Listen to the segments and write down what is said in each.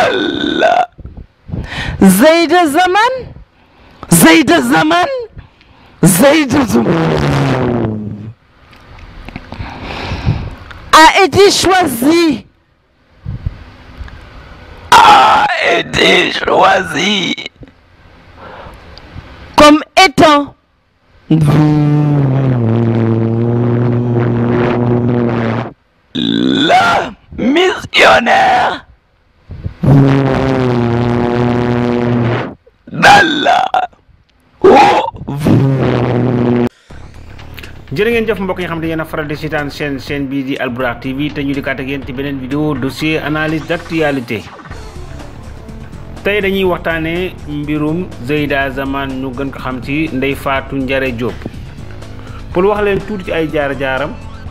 Allah. Zayd Zaman a été choisi comme étant la missionnaire d'Allah. jërë ngeen jëf mbokk yi nga xam ne yéen a faral di seetaan chaîne bii di Albourakh TV te ñu dikkaat ak yéen ci beneen vidéo dossier analyse d'actualité. tey dañuy waxtaanee mbirum Zeyda Zaman ñu gën ko xam ci Ndeye Fatou Ndiare Diop. pour wax leen tuuti ci ay jaar-jaaram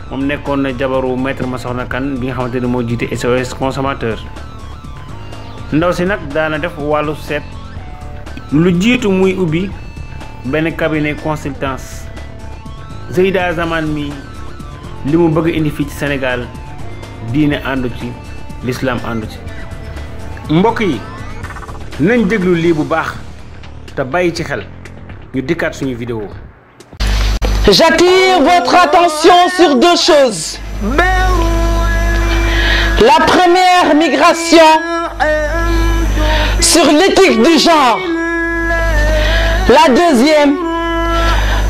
moom nekkoon na jabaru maître Massokhna Kane bi nga xamante ne moo jiite SOS consommateur. ndaw si nag daana def wàllu seet lu jiitu muy ubbi benn cabinet consultance. Zeyda Zaman mi li mu bëgg indi fii ci Sénégal diine àndu ci l'islam àndu ci. mbokk yi nañ déglu lii bu baax te bàyyi ci xel ñu dikkaat suñu vidéo. J'attire votre attention sur deux choses. La première, migration sur l'éthique du genre. La deuxième,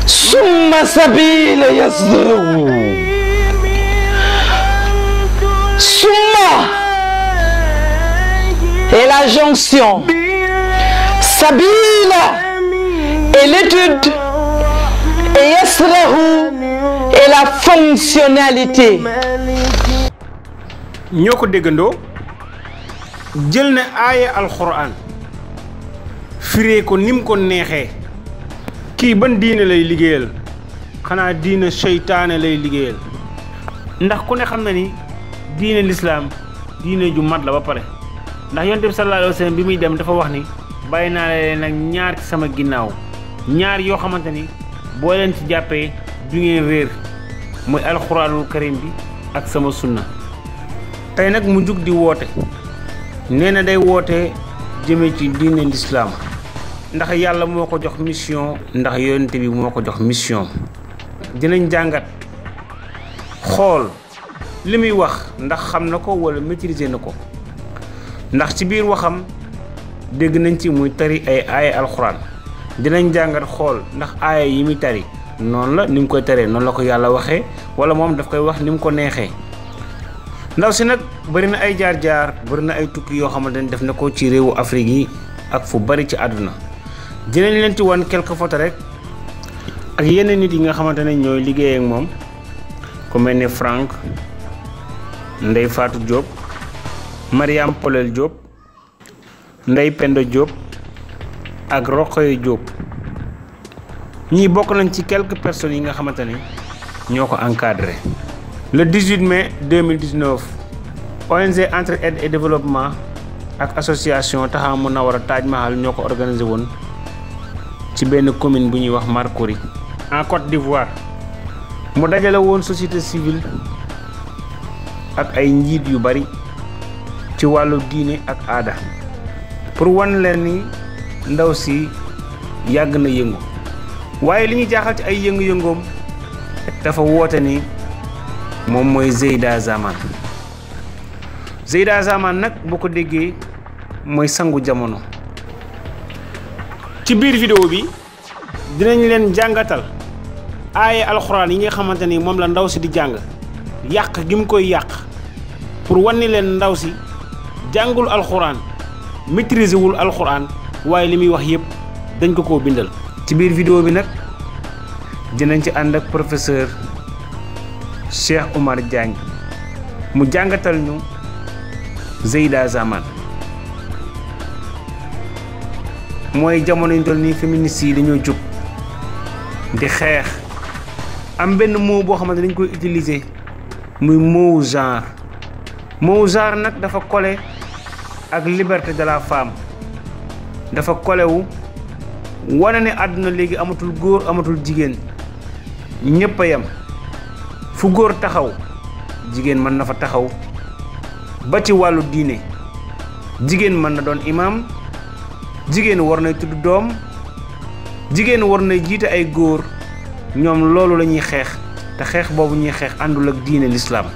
summa sabila yasru. Summa et la jonction. Sabila et l'étude. Et yasrahu et la fonctionnalité. ñoo ko déggandoo jël na aaya alxuraan firee ko nim ko neexee. kii ban diine lay liggéeyal xanaa diine seytaane lay liggéeyal ndax ku ne xam na ni diine lislaam diine ju mat la ba pare ndax yonent bi sallallahu alayhi wa sallam bi muy dem dafa wax ni bàyyi naa leen nag ñaar ci sama ginnaaw ñaar yoo xamante ni boo leen ci jàppee du ngeen réer muy alxuraanul karim bi ak sama sunna. tey nag mu jug di woote nee na day woote jëme ci diine lislaam ndax yàlla moo ko jox mission ndax yonent bi moo ko jox mission. dinañ jàngat xool li muy wax ndax xam na ko wala maîtriser na ko ndax ci biir waxam dégg nañ ci muy tari ay aaya alxuraan. dinañ jàngat xool ndax aaya yi muy tari noonu la ni mu koy taree noonu la ko yàlla waxee wala moom daf koy wax ni mu ko neexee. ndaw si nag bëri na ay jaar-jaar bëri na ay tukki yoo xamante ni def na ko ci réewu Afrique yi ak fu bari ci àdduna. dinañ leen ci wan quelques photos rek ak yenn nit yi nga xamante ne ñooy liggéey ak moom ku mel ni Franck Ndeye Fatou Diop Mariam Polel Diop Ndeye Pendo Diop ak Rokhaya Diop. ñii bokk nañ ci quelques personnes yi nga xamante ne ñoo ko encadré. le 18 mai 2019 ONG Entraide et Développement ak association Taha Munawara Taj Mahal ñoo ko organisé woon ci benn commune bu ñuy wax Marcory en Côte d'Ivoire. mu dajale woon société civile ak ay njiit yu bari ci wàllu diine ak aada pour wan leen ni ndaw si yàgg na yëngu waaye li ñu jaaxal ci ay yëngu-yëngoom dafa woote ni moom mooy Zeyda Zaman. Zeyda Zaman nag boo ko déggee mooy sangu jamono. ci biir vidéo bi dinañ leen jàngatal aaya alxuraan yi nga xamante ni moom la ndaw si di jàng yàq gi mu koy yàq pour wanni leen ndaw si jàngul alxuraan maîtriser wul alxuraan waaye li muy wax yépp dañ ko koo bindal. ci biir vidéo bi nag dinañ ci ànd ak professeur Cheikh Oumar Diagne mu jàngatal ñu Zeyda Zaman. mooy jamono ñu toll nii féministes yi dañoo jóg di xeex am benn mot boo xamante dañ koy utiliser muy mot genre. mot genre nag dafa collé ak liberté de la femme dafa collé wu wane ne àdduna léegi amatul góor amatul jigéen ñëpp a yem fu góor taxaw jigéen mën na fa taxaw ba ci wàllu diine jigéen mën na doon imam jigéen war nay tudd doom jigéen war nay jiite ay góor ñoom loolu la ñuy xeex te xeex boobu ñuy xeex àndul ak diine l'islam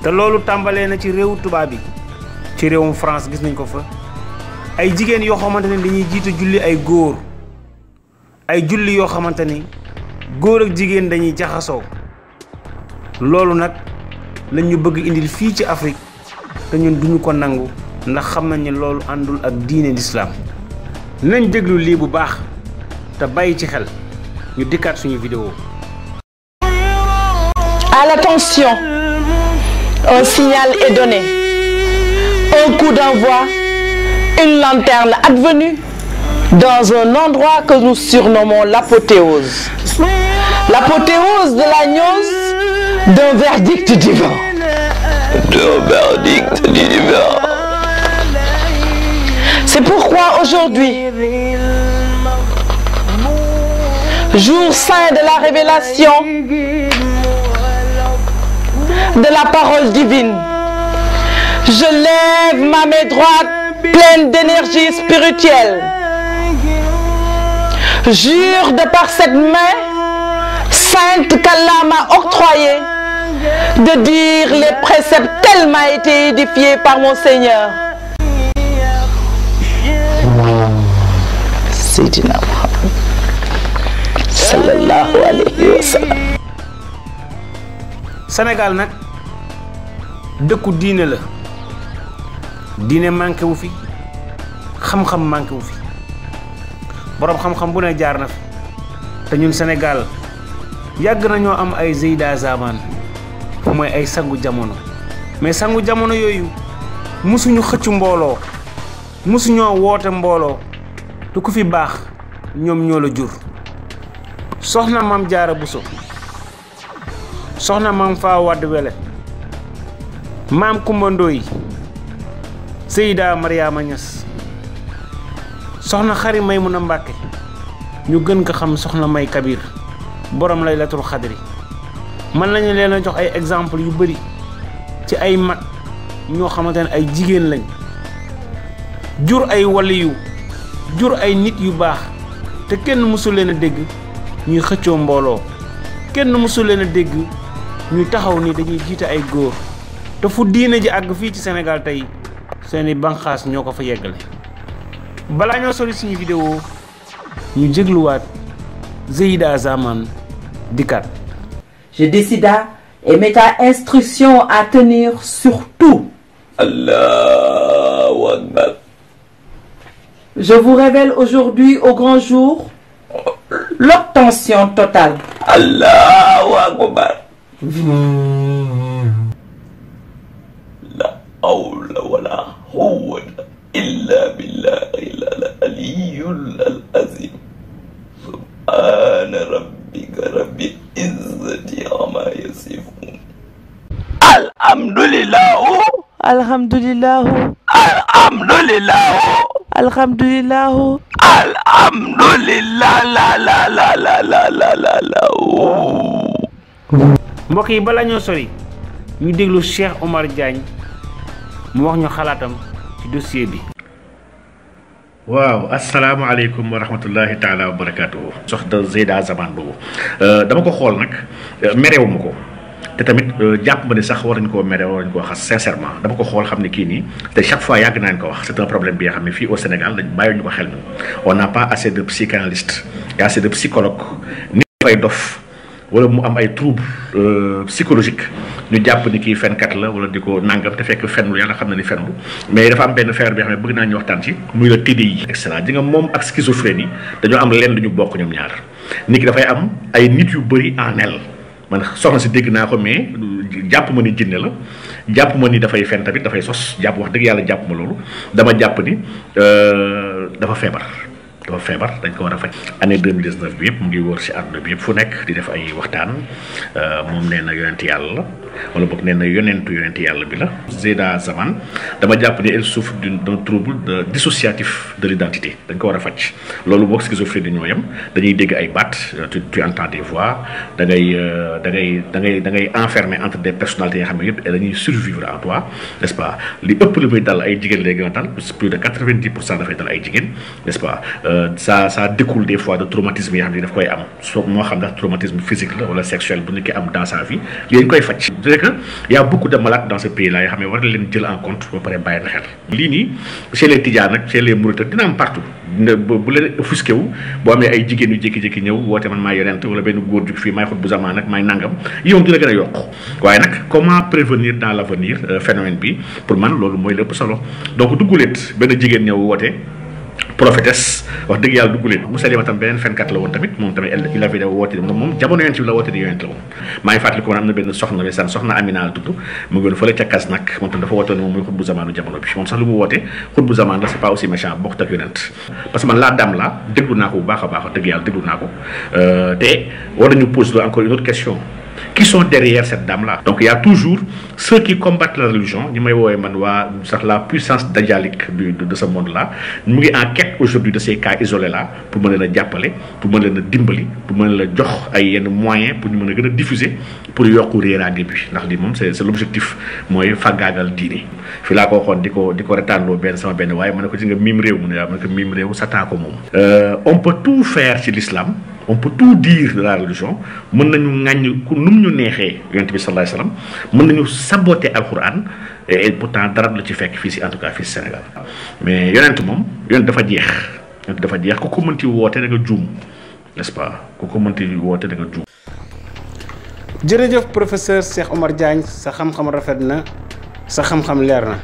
te loolu tàmbalee na ci réewu tubaab bi ci réewum France gis nañ ko fa ay jigéen yoo xamante ne dañuy jiite julli ay góor ay julli yoo xamante ni góor ak jigéen dañuy jaxasoo loolu nag lañ ñu bëgg indil fii ci Afrique te ñun duñu ko nangu ndax xam nañ ne loolu àndul ak diine l'islam nañ déglu lii bu baax te bàyyi ci xel ñu dikkaat suñu vidéo. À l'attention, un signal est donné. Un coup d'envoi, une lanterne advenue dans un endroit que nous surnommons l'apothéose. L'apothéose de la gnose d'un verdict divin. D'un verdict divin. C'est pourquoi aujourd'hui, jour saint de la révélation de la parole divine, je lève ma main droite pleine d'énergie spirituelle. Jure de par cette main sainte qu'Allah m'a octroyée de dire les préceptes tels m'a été édifié par mon Seigneur. Sayyidina Muhammad sallallahu alayhi wa sallam. Sénégal nag dëkku diine la diine manqué wu fi xam-xam manqué wu fi borom xam-xam bu ne jaar na fi te ñun Sénégal yàgg nañoo am ay Zeyda Zaman mooy ay sangu jamono mais sangu jamono yooyu musuñu xëccu mbooloo musuñoo woote mbooloo te ku fi baax ñoom ñoo la jur soxna Maam Jaara Buso soxna Maam Faa Wadd Wele Maam Kumba Ndooy Seyda Mariama Ñas soxna Xari Maymuna Mbàkke ñu gën ko xam soxna May Kabir borom Laylatul Xadri mën nañu leen a jox ay exemple yu bari ci ay mag ñoo xamante ne ay jigéen lañ jur ay waliyu jur ay nit yu baax te kenn mësul leen a dégg ñuy xëccoo mbooloo kenn mësul leen a dégg ñuy taxaw ni dañuy jiite ay góor te fu diine ji àgg fii ci Sénégal tey seeni banqaas ñoo ko fa yeggale balaa ñoo sori suñu vidéo ñu jégluwaat Zeyda Zaman dikkaat. Je décida et m'éta instruction à tenir sur tout. Allahu Akbar. Je vous révèle aujourd'hui au grand jour l'obtention totale. Allahu Akbar. La hawla wala quwwata illa billahi al-aliyyil azim. Subhana rabbika rabbil izzati amma yasifun. Alhamdulillah. Alhamdulillah. Alhamdulillah. Alhamdulillah. Alhamdulillah. La. mbokk yi bala ñoo sori ñu déglu Cheikh Omar Diagne mu wax ñu xalaatam ci dossier bi. waaw asalaamaaleykum wa rahmatullahi taala wa barakaatuhu. soxna Zeyda Zaman boobu dama ko xool nag merewuma ko te tamit jàpp ma ne sax war nañ koo mere war nañ koo xas sincèrement dama ko xool xam ne kii nii te chaque fois yàgg naa ko wax c'est un problème bi nga xam ne fii au Sénégal dañ bàyyi ñu ko xel ñu on n'a pas assez de psychanalystes et assez de psychologues nit fay dof wala mu am ay troubles psychologiques ñu jàpp ni kii fenkat la wala di ko nangam te fekk fenlu yàlla xam na ni fenlu mais dafa am benn feebar bi nga xam ne bëgg naa ñu waxtaan ci muy le TDI excellent di nga moom ak schizophrénie dañoo am lenn ñu bokk ñoom ñaar nit ki dafay am ay nit yu bëri en elle man soxna si dégg naa ko mais jàpp ma ni jinne la jàpp ma ni dafay fen tamit dafay sos jàpp wax dëgg yàlla jàpp ma loolu dama jàpp ni dafa feebar dañ ko war a faj. année 2019 bi yëpp mu ngi wër si àdduna bi yëpp fu nekk di def ay waxtaan moom nee na yonent yàlla la wala boog nee na yonentu yàlla bi la. Zeyda Zaman dama jàpp ne elle souffre d'un trouble dissociatif de l'identité dañ ko war a faj loolu boog schizophrénie ñoo yem dañuy dégg ay baat tu entends des voix da ngay enfermé entre des personnalités yoo xam ne yëpp et dañuy survivre en toi n'est-ce pas li ëpp li muy dal ay jigéen léegi nga dal plus de 90% dafay dal ay jigéen n'est-ce pas ça découle des fois de traumatisme yoo xam ne daf koy am soo moo xam ndax traumatisme physique la wala sexuel bu ñu koy am dans sa vie li dañ koy faj. c'est que y a beaucoup de malades dans ce pays là yoo xam ne war na leen jël en compte ba pare bàyyi na xel lii nii chez les Tidianes nag chez les Mourides dina am partout bu leen offusqué wu boo amee ay jigéen yu jékki-jékki ñëw woote man maay yonent wala benn góor jug fii maay xut bu zamaan nag maay nangam yow dina gën a yokk waaye nag comment prévenir dans l'avenir phénomène bi pour man loolu mooy lépp solo donc dugguleet benn jigéen ñëw woote prophétesse wax dëgg yàlla dugguleet Musaylima tam beneen fenkat la woon tamit moom tamit il avait woote moom jamono yonent bi la woote di yonent la woon maa ngi fàttali ko woon am na benn soxna bi soxna Amina la tudd mu ngi woon fële ca kas nag moom tam dafa woote woon moom muy xut bu zamaanu jamono bi moom sax lu mu woote xut bu zamaan la c'est pas aussi méchant bokkut ak yonent parce que man la dame la déglu naa ko bu baax a baax wax dëgg yàlla déglu naa ko te war nañu poser encore une autre question qui sont derrière cette dame-là. Donc il y a toujours ceux qui combattent la religion, la puissance dajjalique de ce monde-là, nous sommes en quête aujourd'hui de ces cas isolés-là pour me les appeler, pour me les dimbali, pour me les donner des moyens pour nous les diffuser, pour y courir à début. C'est l'objectif, moi, fagagal dîner. Je suis là pour dire on peut tout faire sur l'islam. On peut tout dire de la religion. Nous pouvons saboter le Coran et pourtant dara la ci fekk fii si en tout cas fii si Sénégal mais yonent moom yonent dafa jeex ku ko mënti woote da nga juum n'est-ce pas ku ko mënti woote da nga juum. jërëjëf professeur Cheikh Omar Diagne sa xam-xam rafet na sa xam-xam leer na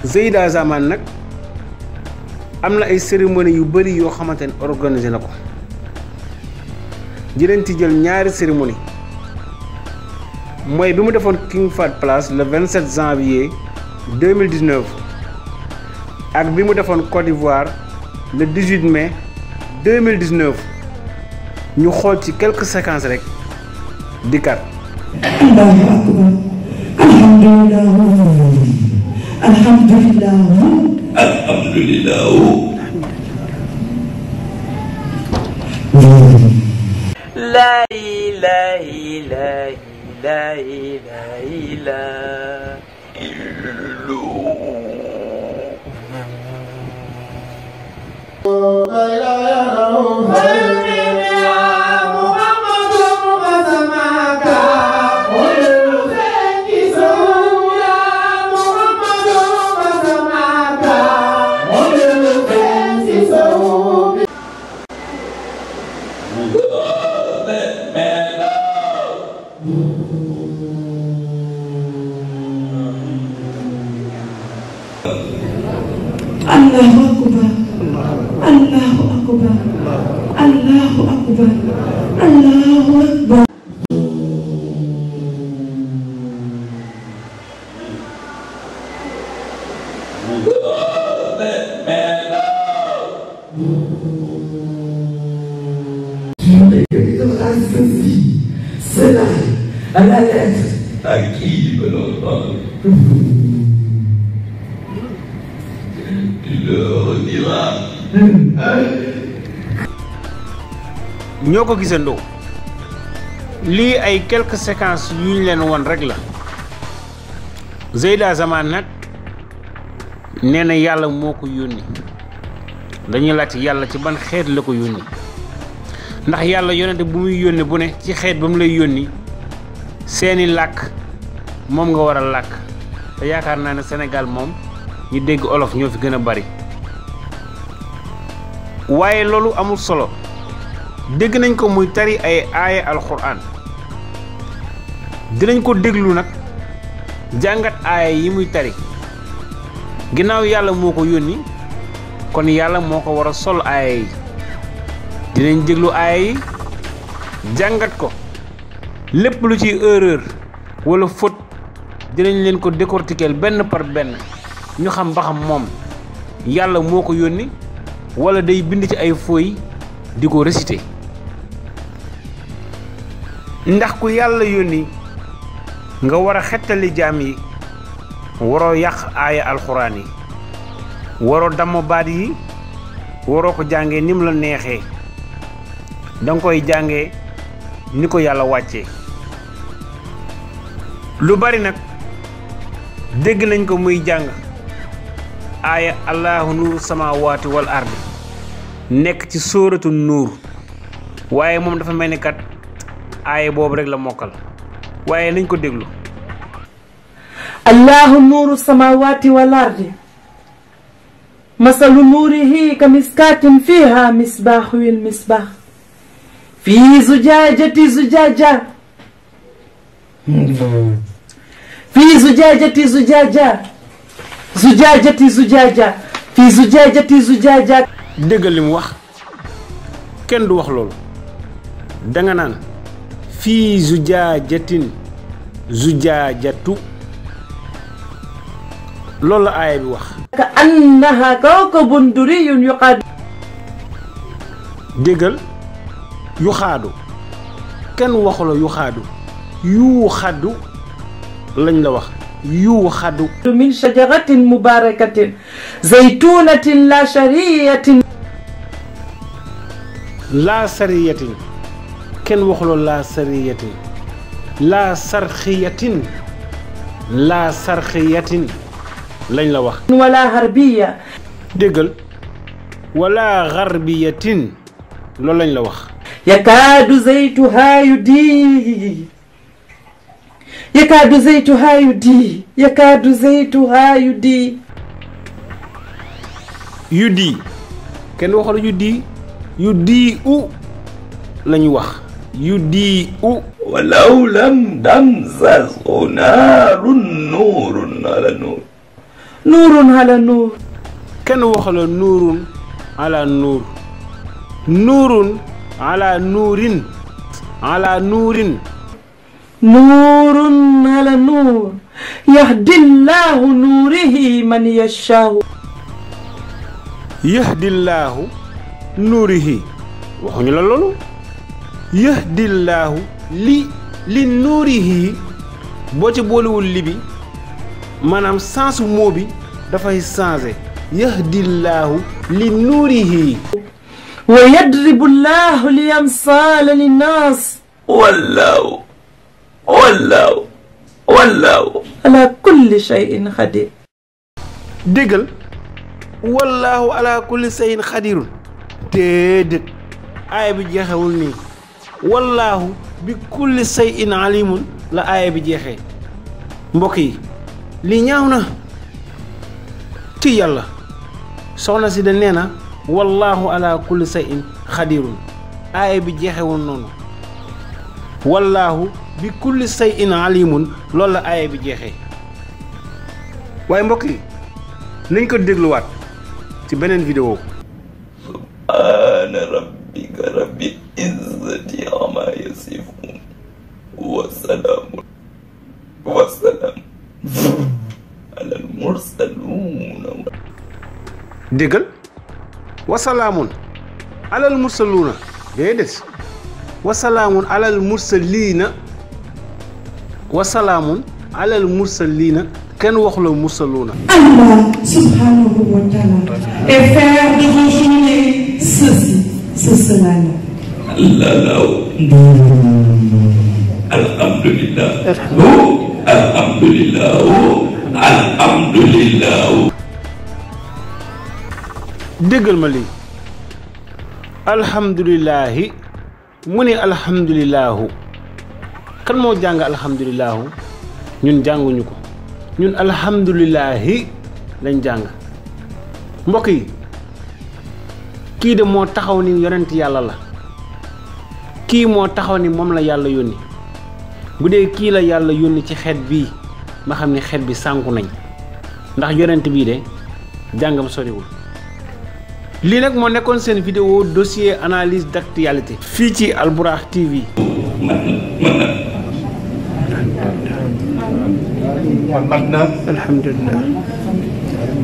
Zeyda Zaman nag am na ay cérémonie yu bëri yoo xamante ne organisé na ko jëleen ci jël ñaari cérémonie mooy bi mu defoon King Fahd Palace le 27 janvier 2019 ak bi mu defoon Côte d'Ivoire le 18 mai 2019 ñu xool ci quelques séquences rek dikkat. Allahu akbar alhamdulillah alhamdulillah alhamdulillah la ilaha illallah la ilaha illallah Allahu akbar Allahu akbar Allahu akbar Allahu akbar. Cela à la lettre à qui me l'entendre. ñoo ko gisandoo lii ay quelques séquences yu ñu leen won rek la Zeyda Zaman nag nee na yàlla moo ko yónni dañuy laaj yàlla ci ban xeet la ko yónni ndax yàlla yonente bu muy yónni bu ne ci xeet ba mu lay yónni seeni làkk moom nga war a làkk te yaakaar naa ne Sénégal moom ñu dégg olof ñoo fi gën a bari waaye loolu amul solo dégg nañ ko muy tari ay aaya alxuraan dinañ ko déglu nag jàngat aaya yi muy tari ginnaaw yàlla moo ko yónni kon yàlla moo ko war a sol aaya yi dinañ déglu aaya yi jàngat ko lépp lu ci erreur wala faute dinañ leen ko décortiquer benn par benn ñu xam ba xam moom yàlla moo ko yónni wala day bind ci ay feuilles di ko réciter ndax ku yàlla yónni nga war a xettali jaam yi waroo yàq aaya alxuraan yi waroo damm baat yi waroo ko jàngee ni mu la neexee danga koy jàngee ni ko yàlla wàccee lu bari nag dégg nañ ko muy jàng aaya allahu nuuru samaawaati wal ardi nekk ci sóoratu nuur waaye moom dafa mel ni kat aaya boobu rek la mokkal waaye nañ ko déglu allahu nuuru samaawaati wal ardi masalu nuurihi ka miskaatin fiiha misbaaxu wil misbaax fii zujaajati zujaaja fii zujaajati zujaaja zujaajati zujaaja fii zujaajati zujaaja. déggal li mu wax kenn du wax loolu danga naan fii zujaajatin zujaajatu loolu la aaya bi wax. ka annaha kawkabun duriyun yuqaadu. déggal yu xaadu kenn waxu la yu xaadu yu xaddu lañ la wax yu xaddu. min shajaratin mubarakatin zaytunatin la shariyatin. laa sariyatin kenn waxu la laa sariyatin laa sarxiyatin laa sarxiyatin lañ la wax. wala harbiya. déggal wala garbiyatin loolu lañ la wax. yakaadu zaytuha yudii yakaadu zaytuha yudii yakaadu zaytuha yudii. yudii kenn waxu la yudii yudii u lañu wax yudii u. ولو لم تمسسه نار نور على نور nuurun ala nuur. kenn waxu la nuurun ala nuur nuurun ala nuurin ala nuurin. nuurun ala nuur yahdillahu nuurihi man yashaahu. yahdillaahu nuurihi waxuñu la loolu yahdillaahu li nuurihi boo ci boolewul li bi maanaam sensu moo bi dafay changé yahdillaahu li nuurihi. wa yadribu llahu li amsaala linnaas. والله والله والله ala kulli shay'in xadir. déggal wallaahu ala kulli shay'in xadirun déedéet aaya bi jeexewul nii wallaahu bi kulli shay'in alimun la aaya bi jeexee mbokk yi lii ñaaw na ci yàlla soxna si da nee na wallaahu ala kulli shay'in xadirun aaya bi jeexewul noonu wallaahu bi kulli shay'in alimun loolu la aaya bi jeexee waaye mbokk yi nañ ko dégluwaat ci beneen vidéo. سبحان ربك رب العزة عما يصفون وسلام على المرسلون. déggal wasalaamun alal mursaluuna déedéet wasalaamun alal mursaliina wasalaamun alal mursaliina kenn waxu la mursaluuna. Allah subhanahu wa ta'ala et faire de vos journées ceci, cela. الله الحمد لله الحمد لله الحمد لله. déggal ma lii alhamdulilahi mu ne alhamdulilahu kan moo jàng alhamdulilahu ñun jànguñu ko ñun alhamdulilahi lañ jàng mbokk yi kii de moo taxaw ni yonent yàlla la kii moo taxaw ni moom la yàlla yónni bu dee kii la yàlla yónni ci xeet bii ma xam ne xeet bi sànku nañ ndax yonent bii de jàngam soriwul. lii nag moo nekkoon seen vidéo dossier analyse d'actualité fii ci Albourakh TV. man na alhamdulilah.